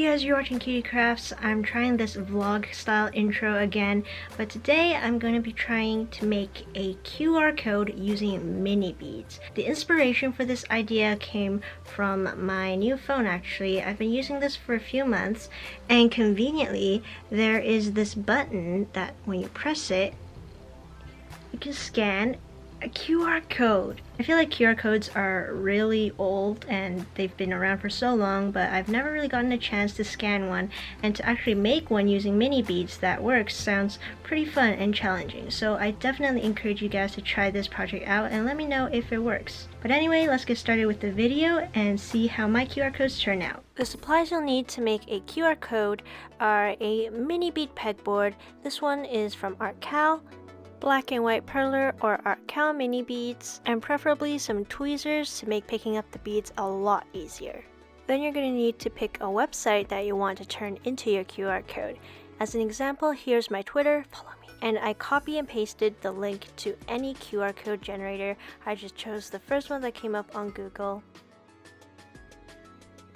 Hey guys, you're watching Cutie Crafts. I'm trying this vlog style intro again, but today I'm going to be trying to make a QR code using mini beads. The inspiration for this idea came from my new phone actually. I've been using this for a few months, and conveniently there is this button that when you press it, you can scan a QR code. I feel like QR codes are really old and they've been around for so long, but I've never really gotten a chance to scan one, and to actually make one using mini beads that works sounds pretty fun and challenging. So I definitely encourage you guys to try this project out and let me know if it works. But anyway, let's get started with the video and see how my QR codes turn out. The supplies you'll need to make a QR code are a mini bead pegboard. This one is from ArtCal, black and white perler or ArtCal mini beads, and preferably some tweezers to make picking up the beads a lot easier. Then you're going to need to pick a website that you want to turn into your QR code. As an example, here's my Twitter, follow me. And I copy and pasted the link to any QR code generator. I just chose the first one that came up on Google.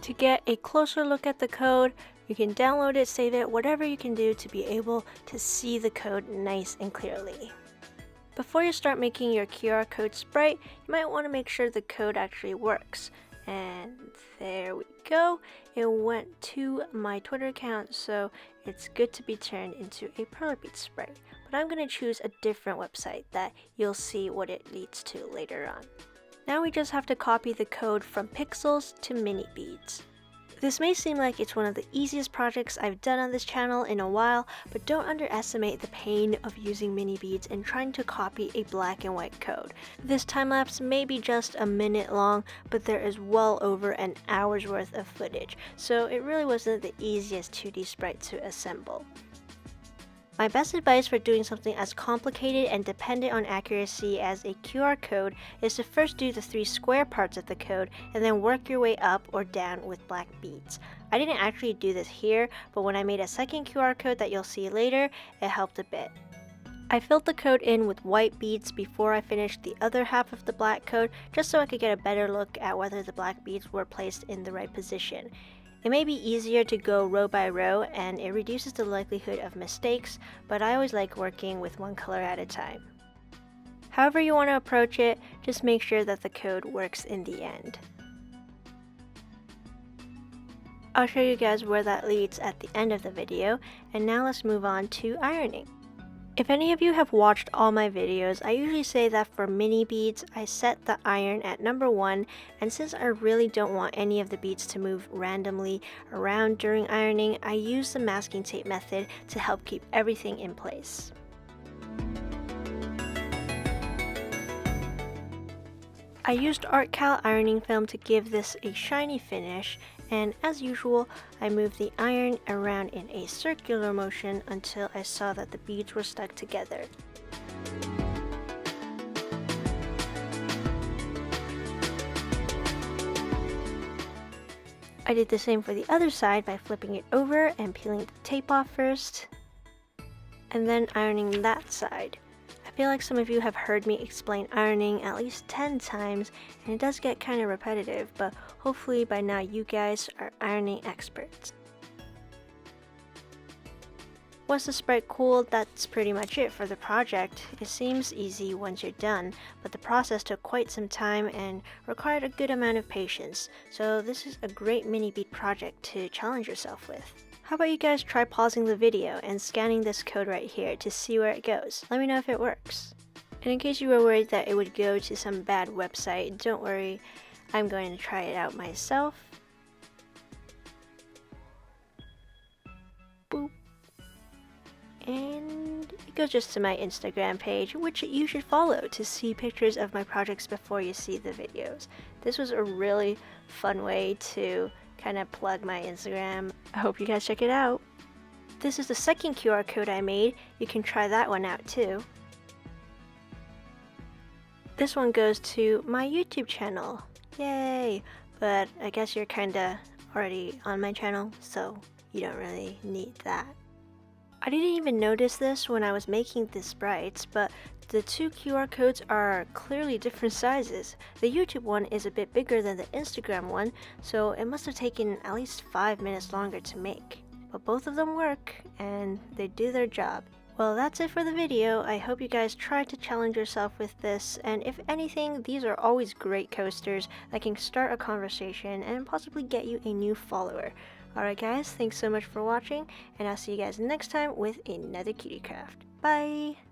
To get a closer look at the code, you can download it, save it, whatever you can do to be able to see the code nice and clearly. Before you start making your QR code sprite, you might want to make sure the code actually works. And there we go. It went to my Twitter account, so it's good to be turned into a Perler Bead sprite. But I'm going to choose a different website that you'll see what it leads to later on. Now we just have to copy the code from pixels to mini beads. This may seem like it's one of the easiest projects I've done on this channel in a while, but don't underestimate the pain of using mini beads and trying to copy a black and white code. This time lapse may be just a minute long, but there is well over an hour's worth of footage, so it really wasn't the easiest 2D sprite to assemble. My best advice for doing something as complicated and dependent on accuracy as a QR code is to first do the 3 square parts of the code and then work your way up or down with black beads. I didn't actually do this here, but when I made a second QR code that you'll see later, it helped a bit. I filled the code in with white beads before I finished the other half of the black code, just so I could get a better look at whether the black beads were placed in the right position. It may be easier to go row by row and it reduces the likelihood of mistakes, but I always like working with one color at a time. However you want to approach it, just make sure that the code works in the end. I'll show you guys where that leads at the end of the video, and now let's move on to ironing. If any of you have watched all my videos, I usually say that for mini beads, I set the iron at number 1, and since I really don't want any of the beads to move randomly around during ironing, I use the masking tape method to help keep everything in place. I used ArtCal ironing film to give this a shiny finish, and as usual, I moved the iron around in a circular motion until I saw that the beads were stuck together. I did the same for the other side by flipping it over and peeling the tape off first, and then ironing that side. I feel like some of you have heard me explain ironing at least 10 times, and it does get kind of repetitive, but hopefully by now you guys are ironing experts. Once the sprite cooled, that's pretty much it for the project. It seems easy once you're done, but the process took quite some time and required a good amount of patience, so this is a great mini bead project to challenge yourself with. How about you guys try pausing the video and scanning this code right here to see where it goes? Let me know if it works. And in case you were worried that it would go to some bad website, don't worry, I'm going to try it out myself. Boop. And it goes just to my Instagram page, which you should follow to see pictures of my projects before you see the videos. This was a really fun way to kind of plug my Instagram. I hope you guys check it out. This is the second QR code I made. You can try that one out too. This one goes to my YouTube channel. Yay! But I guess you're kinda already on my channel, so you don't really need that. I didn't even notice this when I was making the sprites, but the two QR codes are clearly different sizes. The YouTube one is a bit bigger than the Instagram one, so it must have taken at least 5 minutes longer to make. But both of them work, and they do their job. Well, that's it for the video. I hope you guys try to challenge yourself with this, and if anything, these are always great coasters that can start a conversation and possibly get you a new follower. Alright guys, thanks so much for watching, and I'll see you guys next time with another cutie craft. Bye!